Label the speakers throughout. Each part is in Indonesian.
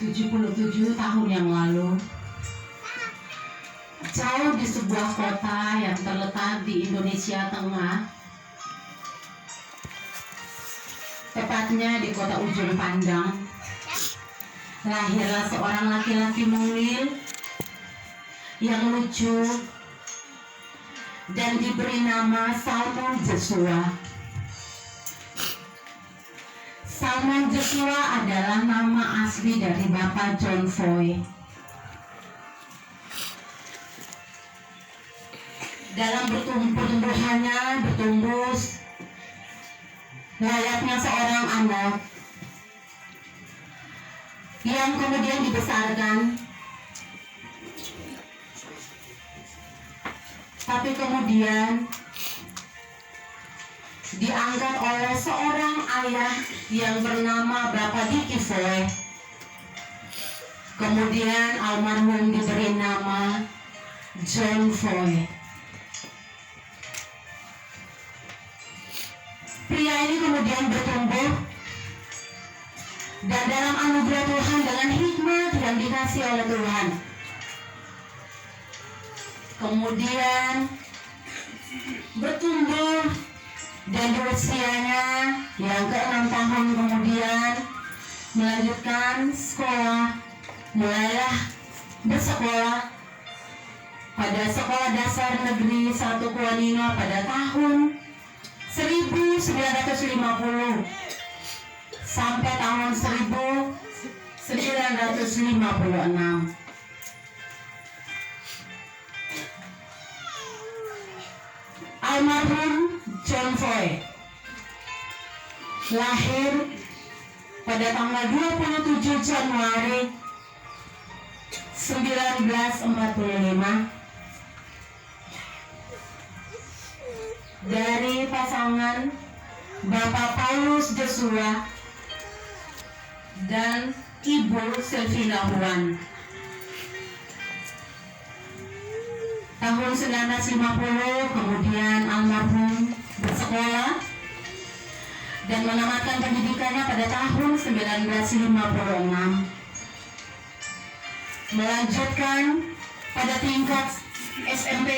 Speaker 1: 77 tahun yang lalu, jauh di sebuah kota yang terletak di Indonesia Tengah, tepatnya di kota Ujung Pandang, lahirlah seorang laki-laki mungil yang lucu dan diberi nama Salmon Joshua. Salmon Joshua adalah nama asli dari Bapak John Foy. Dalam pertumbuhannya bertumbuh layaknya seorang anak yang kemudian dibesarkan, tapi kemudian diangkat oleh seorang ayah yang bernama Bapak Diki Foy. Kemudian almarhum diberi nama John Foy. Pria ini kemudian bertumbuh dan dalam anugerah Tuhan dengan hikmat yang dikasih oleh Tuhan, kemudian bertumbuh dan di usianya yang ke-6 tahun kemudian melanjutkan sekolah, mulailah bersekolah pada Sekolah Dasar Negeri 1 Kuanino pada tahun 1950 sampai tahun 1956. Almarhum John Foy lahir pada tanggal 27 Januari 1945 dari pasangan Bapak Paulus Joshua dan Ibu Selvina Huan. Tahun 1950 kemudian almarhum bersekolah dan menamatkan pendidikannya pada tahun 1956. Melanjutkan pada tingkat SMP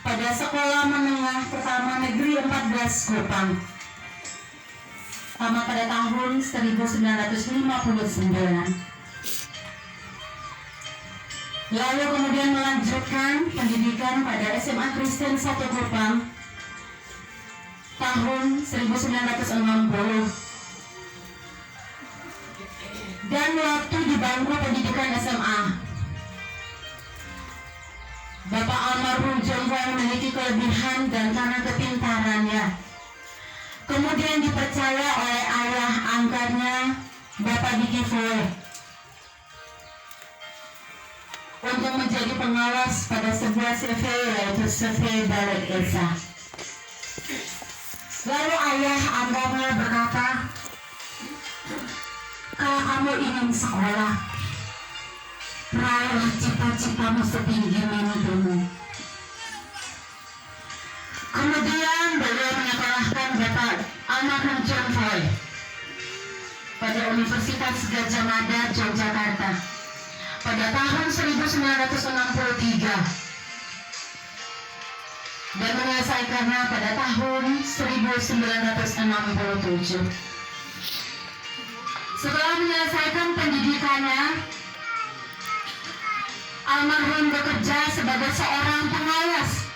Speaker 1: pada Sekolah Menengah Pertama Negeri 14 Kupang. Tamat pada tahun 1959. Lalu kemudian melanjutkan pendidikan pada SMA Kristen 1 Kupang tahun 1960. Dan waktu di bangku pendidikan SMA, Bapak almarhum John Foy memiliki kelebihan dan karena kepintarannya, kemudian dipercaya oleh ayah angkatnya Bapak Diki Foy untuk menjadi pengawas pada sebuah CV, yaitu CV Balai Esa. Lalu ayah angkatnya berkata, "Kalau kamu ingin sekolah, raihlah cita-citamu setinggi mimpimu." Kemudian beliau menyekolahkan Bapak almarhum John Foy pada Universitas Gadjah Mada, Yogyakarta pada tahun 1963 dan menyelesaikannya pada tahun 1967. Setelah menyelesaikan pendidikannya, almarhum bekerja sebagai seorang pengawas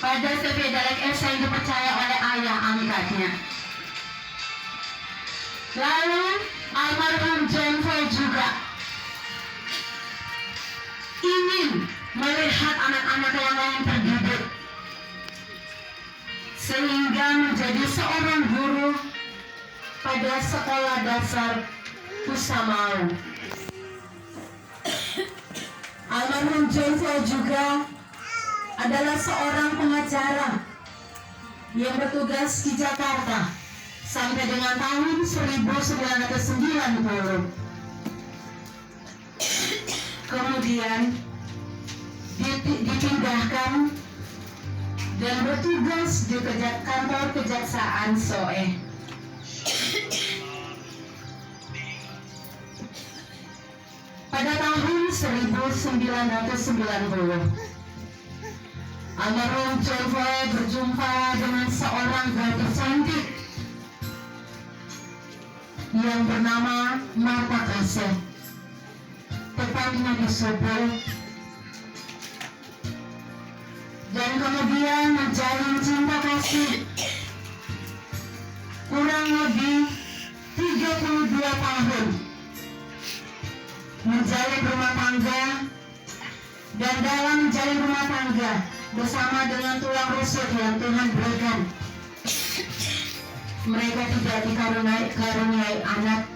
Speaker 1: pada CV Dalek Esa yang dipercaya oleh ayah angkatnya. Lalu almarhum John Foy juga ingin melihat anak-anak yang lain terdidik, sehingga menjadi seorang guru pada Sekolah Dasar Kusamau. Almarhum John Foy juga adalah seorang pengacara yang bertugas di Jakarta sampai dengan tahun 1990. Kemudian dipindahkan dan bertugas di kantor Kejaksaan Soe. Pada tahun 1990, almarhum John Floyd berjumpa dengan seorang gadis cantik yang bernama Martha Kaseh, tepatnya di Subul, dan kemudian menjalin cinta kasih kurang lebih 32 tahun, menjalin rumah tangga, dan dalam menjalin rumah tangga bersama dengan tulang rusuk yang Tuhan berikan, mereka tidak dikaruniai anak.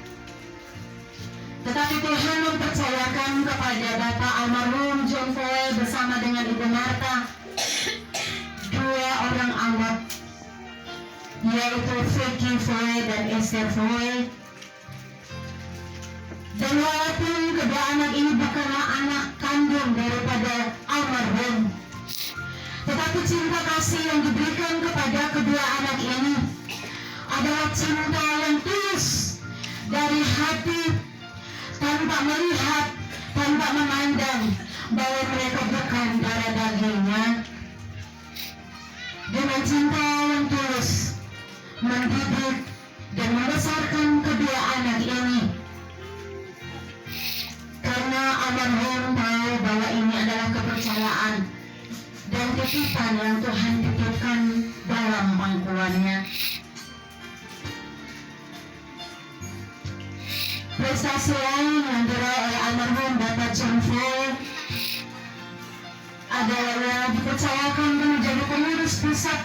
Speaker 1: Tetapi Tuhan mempercayakan kepada Bapak almarhum John Floyd bersama dengan Ibu Martha 2 orang anak, yaitu Vicky Floyd dan Esther Floyd. Dan walaupun kedua anak ini bukanlah anak kandung daripada almarhum, tetapi cinta kasih yang diberikan kepada kedua anak ini adalah cinta yang tulus dari hati, tanpa melihat, tanpa memandang bahwa mereka bukan darah dagingnya. Dengan cinta yang tulus mendidik dan membesarkan kedua anak ini, karena almarhum tahu bahwa ini adalah kepercayaan dan titipan yang Tuhan titipkan dalam pangkuannya. Prestasi lain yang diraih oleh almarhum Bapak John Floyd adalah dipercayakan menjadi pengurus pusat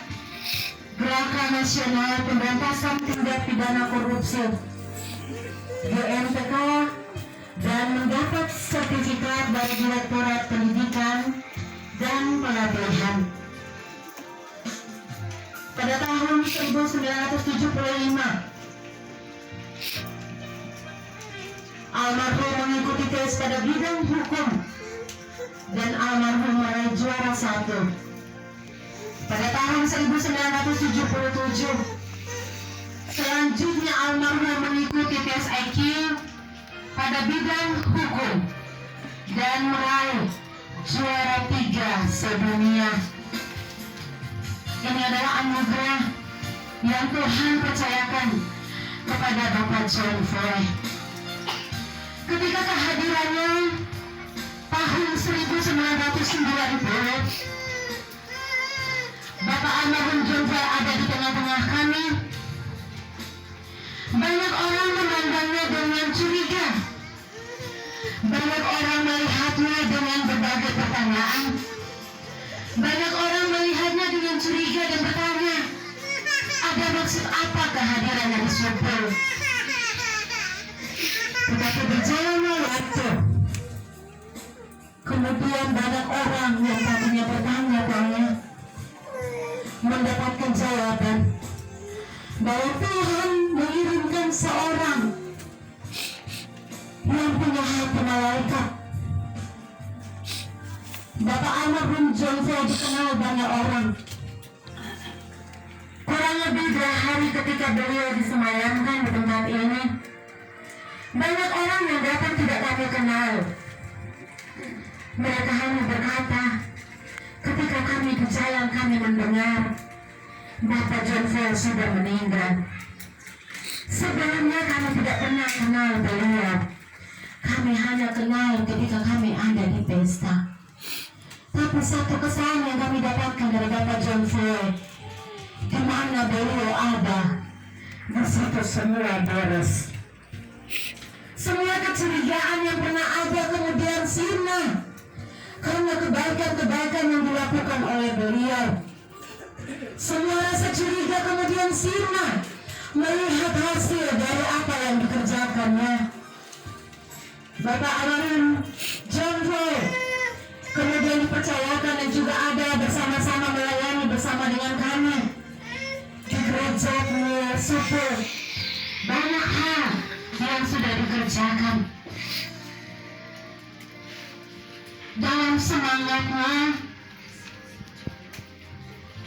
Speaker 1: Gerakan Nasional Pemberantasan Tindak Pidana Korupsi GNPK, dan mendapat sertifikat dari Direktorat Pendidikan dan Pelatihan. Pada tahun 1975, almarhum mengikuti tes pada bidang hukum dan almarhum meraih juara 1. Pada tahun 1977, selanjutnya almarhum mengikuti tes IQ pada bidang hukum dan meraih juara 3 sedunia. Ini adalah anugerah yang Tuhan percayakan kepada Bapak John Floyd. Ketika kehadirannya tahun 1990, Bapak almarhum John Floyd ada di tengah-tengah kami. Banyak orang memandangnya dengan curiga. Banyak orang melihatnya dengan berbagai pertanyaan. Banyak orang melihatnya dengan curiga dan bertanya, ada maksud apa kehadirannya di Subul? Tetapi berjalannya waktu, kemudian banyak orang yang tadinya bertanya-tanya mendapatkan jawaban bahwa Tuhan mengirimkan seorang yang punya hati malaikat. Bapak almarhum John Floyd dikenal banyak orang. Kurang lebih 2 hari ketika beliau disemayamkan di tempat ini, banyak orang yang datang tidak kami kenal. Mereka hanya berkata, ketika kami di jalan kami mendengar Bapak John Floyd sudah meninggal. Sebelumnya kami tidak pernah kenal beliau. Kami hanya kenal ketika kami ada di pesta. Tapi satu kesan yang kami dapatkan dari Bapak John Floyd, di mana beliau ada, di situ semua beres. Semua kecurigaan yang pernah ada kemudian sirna karena kebaikan-kebaikan yang dilakukan oleh beliau. Semua rasa curiga kemudian sirna melihat hasil dari apa yang dikerjakannya. Bapak almarhum John Floyd kemudian dipercayakan dan juga ada bersama-sama melayani bersama dengan kami di gereja Subul. Banyak hal yang sudah dikerjakan. Dalam semangatnya,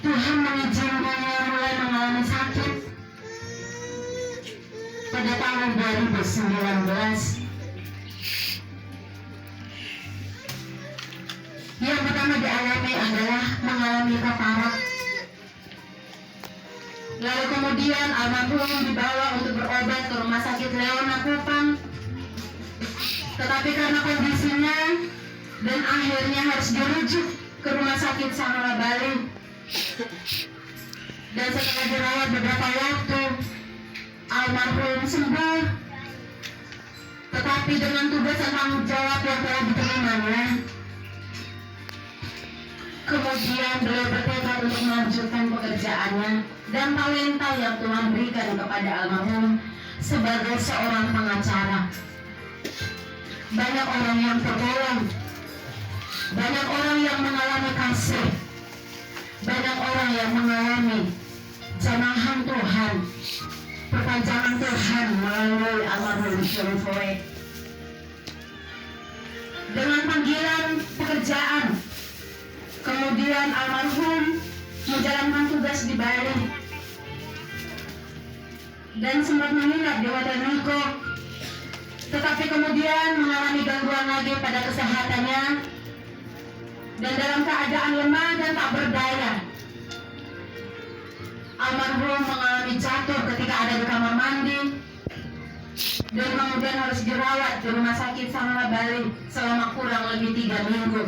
Speaker 1: Tuhan mengizinkannya mulai mengalami sakit pada tahun 2019. pertama dialami adalah mengalami katarak. Lalu kemudian almarhum dibawa untuk berobat ke rumah sakit Leona Kupang. Tetapi karena kondisinya dan akhirnya harus dirujuk ke rumah sakit Sangatta Bali. Dan setelah dirawat beberapa waktu, almarhum sembuh. Tetapi dengan tugas dan tanggung jawab yang telah diterimanya, kemudian beliau bertekad untuk melanjutkan pekerjaannya dan talenta yang Tuhan berikan kepada almarhum sebagai seorang pengacara. Banyak orang yang tertolong, banyak orang yang mengalami kasih, banyak orang yang mengalami jamahan Tuhan, perpanjangan Tuhan melalui almarhum John Voigt. Dengan panggilan pekerjaan, kemudian almarhum menjalankan tugas di Bali dan sempat menginap di Hotel Niko, tetapi kemudian mengalami gangguan lagi pada kesehatannya dan dalam keadaan lemah dan tak berdaya. Almarhum mengalami jatuh ketika ada di kamar mandi dan kemudian harus dirawat di rumah sakit Sangatta Bali selama kurang lebih 3 minggu.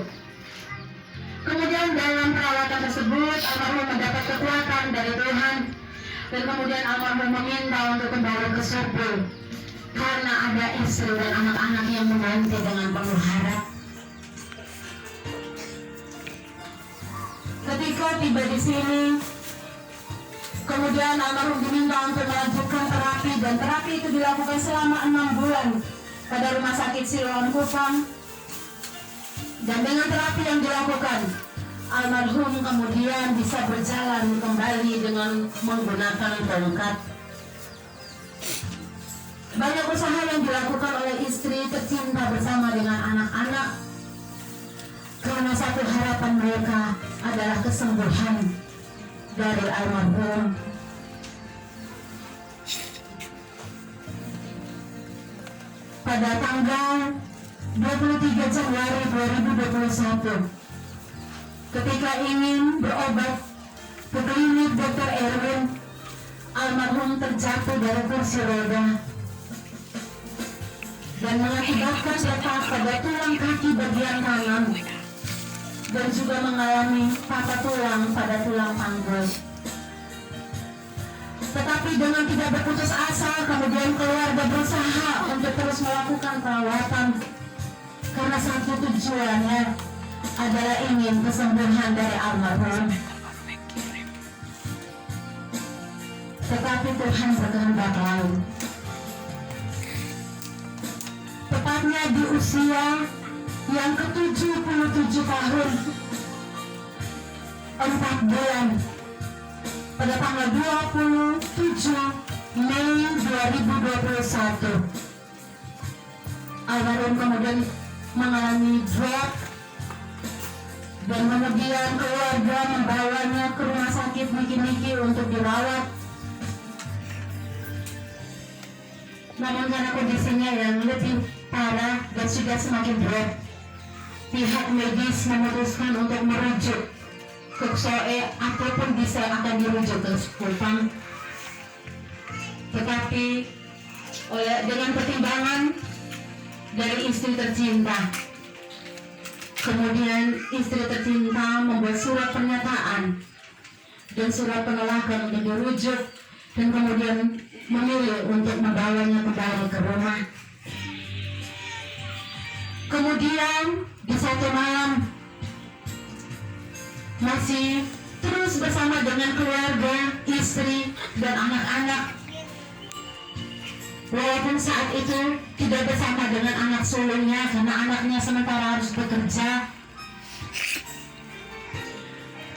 Speaker 1: Kemudian dalam perawatan tersebut almarhum mendapat kekuatan dari Tuhan dan kemudian almarhum meminta untuk kembali ke Subul karena ada istri dan anak-anak yang menanti dengan penuh harap. Ketika tiba di sini, kemudian almarhum diminta untuk melanjutkan terapi dan terapi itu dilakukan selama 6 bulan pada rumah sakit Siloam Kupang. Dan dengan terapi yang dilakukan, almarhum kemudian bisa berjalan kembali dengan menggunakan tongkat. Banyak usaha yang dilakukan oleh istri tercinta bersama dengan anak-anak karena satu harapan mereka adalah kesembuhan dari almarhum. Pada tanggal 23 Januari 2021, ketika ingin berobat ke klinik Dr. Erwin, almarhum terjatuh dari kursi roda dan mengakibatkan retak pada tulang kaki bagian kanan dan juga mengalami patah tulang pada tulang panggul. Tetapi dengan tidak berputus asa, kemudian keluarga berusaha untuk terus melakukan perawatan karena satu tujuannya adalah ingin kesembuhan dari almarhum. Tetapi Tuhan berkehendak lain. Tepatnya di usia yang ke-77 tahun 4 bulan pada tanggal 27 Mei 2021, almarhum kemudian mengalami drop dan kemudian keluarga membawanya ke rumah sakit Niki-Niki untuk dirawat. Namun karena kondisinya yang lebih parah dan sudah semakin drop, pihak medis memutuskan untuk merujuk ke SOE ataupun bisa akan dirujuk ke Kupang. Tetapi dengan pertimbangan dari istri tercinta, kemudian istri tercinta membuat surat pernyataan dan surat penolakan untuk dirujuk dan kemudian memilih untuk membawanya kembali ke rumah. Kemudian di satu malam masih terus bersama dengan keluarga, istri dan anak-anak. Walaupun saat itu tidak bersama dengan anak sulungnya karena anaknya sementara harus bekerja,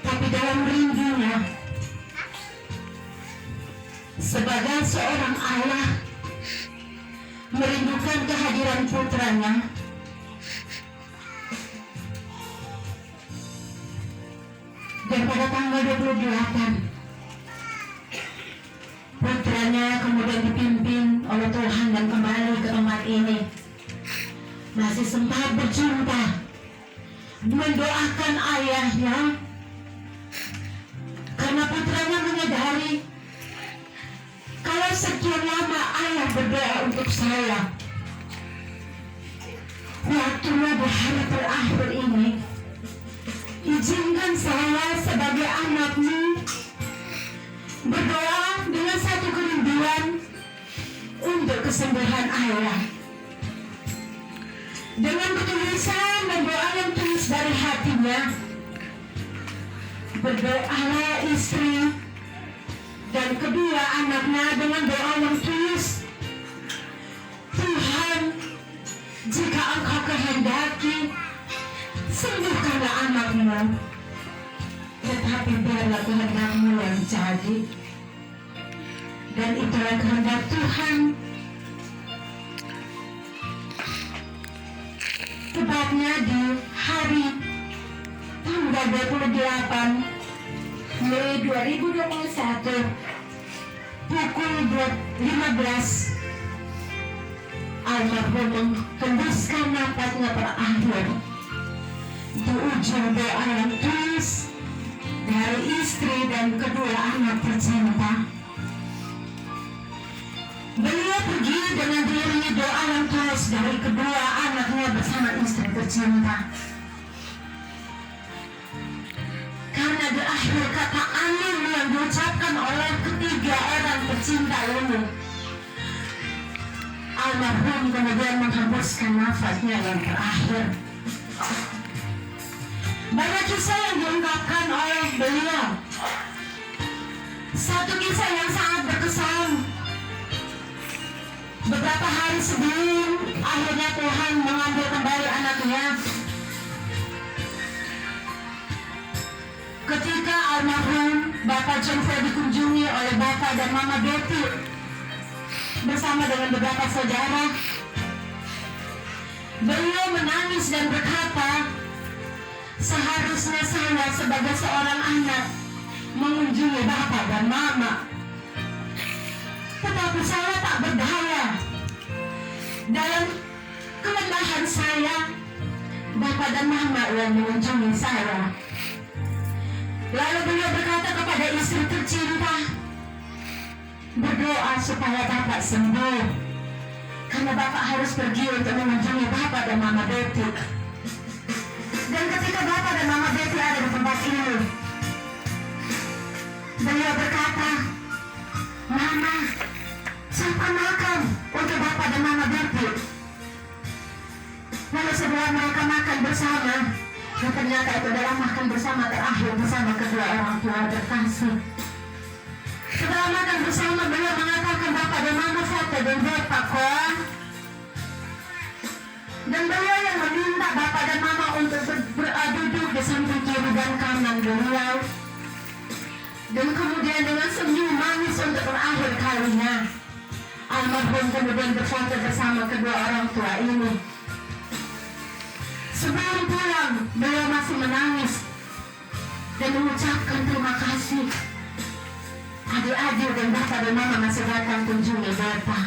Speaker 1: tapi dalam rindunya sebagai seorang ayah merindukan kehadiran putranya, dan pada tanggal 28 putranya kemudian dipimpin oleh Tuhan dan kembali ke tempat ini. Masih sempat berjumpa mendoakan ayahnya karena putranya menyadari kalau sekian lama ayah berdoa untuk saya, waktunya di hari terakhir ini, izinkan saya sebagai anakmu berdoa dengan satu kerinduan untuk kesembuhan ayah. Dengan ketulusan dan doa yang tulus dari hatinya, berdoalah istri dan kedua anaknya dengan doa yang tulus. Tuhan, jika Engkau kehendaki, sembuhkanlah anakmu, tetapi biarlah kehendak-Mu yang jadi. Dan itulah kehendak Tuhan. Tepatnya di hari tanggal 28 Mei 2021 pukul 15, almarhum menghembuskan nafasnya terakhir di ujung doa yang tulus dari istri dan kedua anak tercinta. Beliau pergi dengan diiringi doa yang tulus dari kedua anaknya bersama istri tercinta. Karena di akhir kata amin yang diucapkan oleh ketiga orang tercinta ini, almarhum kemudian menghembuskan nafasnya yang terakhir. Banyak kisah yang diungkapkan oleh beliau. Satu kisah yang sangat berkesan. Beberapa hari sebelum akhirnya Tuhan mengambil kembali anaknya, ketika almarhum Bapak John Fred dikunjungi oleh Bapak dan Mama Betty bersama dengan beberapa saudara, beliau menangis dan berkata, seharusnya saya sebagai seorang anak mengunjungi Bapak dan Mama, tetapi saya tak berdaya. Dalam kelembahan saya, Bapak dan Mama yang mengunjungi saya. Lalu beliau berkata kepada istri tercinta, berdoa supaya Bapak sembuh, karena Bapak harus pergi untuk mengunjungi Bapak dan Mama Betty. Dan ketika Bapak dan Mama Betty ada di tempat ini, beliau berkata, Mama, siapkan makan untuk Bapak dan Mama Betty. Lalu setelah mereka makan bersama, dan ternyata itu adalah makan bersama terakhir bersama kedua orang tua terkasih. Setelah makan bersama, beliau mengatakan, Bapak dan Mama foto dan Bapak kok. Dan beliau yang meminta Bapak dan Mama untuk duduk di samping kiri dan kanan beliau. Dan kemudian dengan senyum manis untuk terakhir kalinya, almarhum kemudian berfoto bersama kedua orang tua ini. Sebelum pulang, beliau masih menangis dan mengucapkan terima kasih. Adik-adik dan Bapak dan Mama masih datang kunjungi Bapak.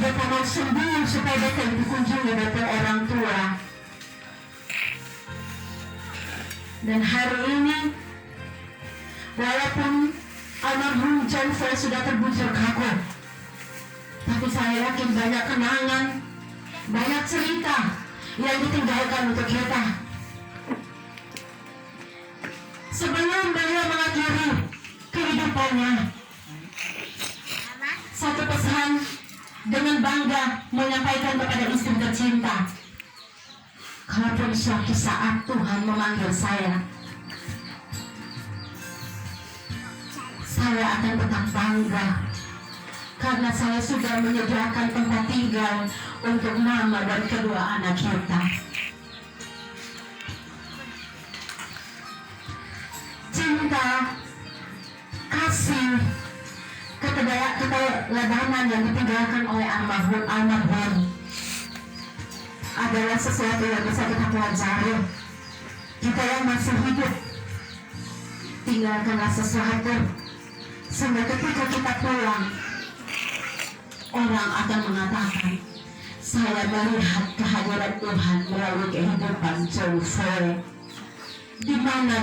Speaker 1: Bapak mau sembuh supaya Bapak dikunjungi Bapak orang tua. Dan hari ini, walaupun almarhum John Fred sudah terbujur kaku, tapi saya yakin banyak kenangan, banyak cerita yang ditinggalkan untuk kita. Sebelum beliau mengakhiri kehidupannya, satu pesan dengan bangga menyampaikan kepada istri tercinta, kalaupun suatu saat Tuhan memanggil saya akan tetap bangga, karena saya sudah menyediakan tempat tinggal untuk Mama dan kedua anak kita. Cinta, kasih, keteladanan yang ditinggalkan oleh almarhum adalah sesuatu yang bisa kita pelajari. Kita yang masih hidup, tinggalkanlah sesuatu sehingga ketika kita pulang, orang akan mengatakan, saya melihat kehadiran Tuhan melalui kehidupan John Foy, di mana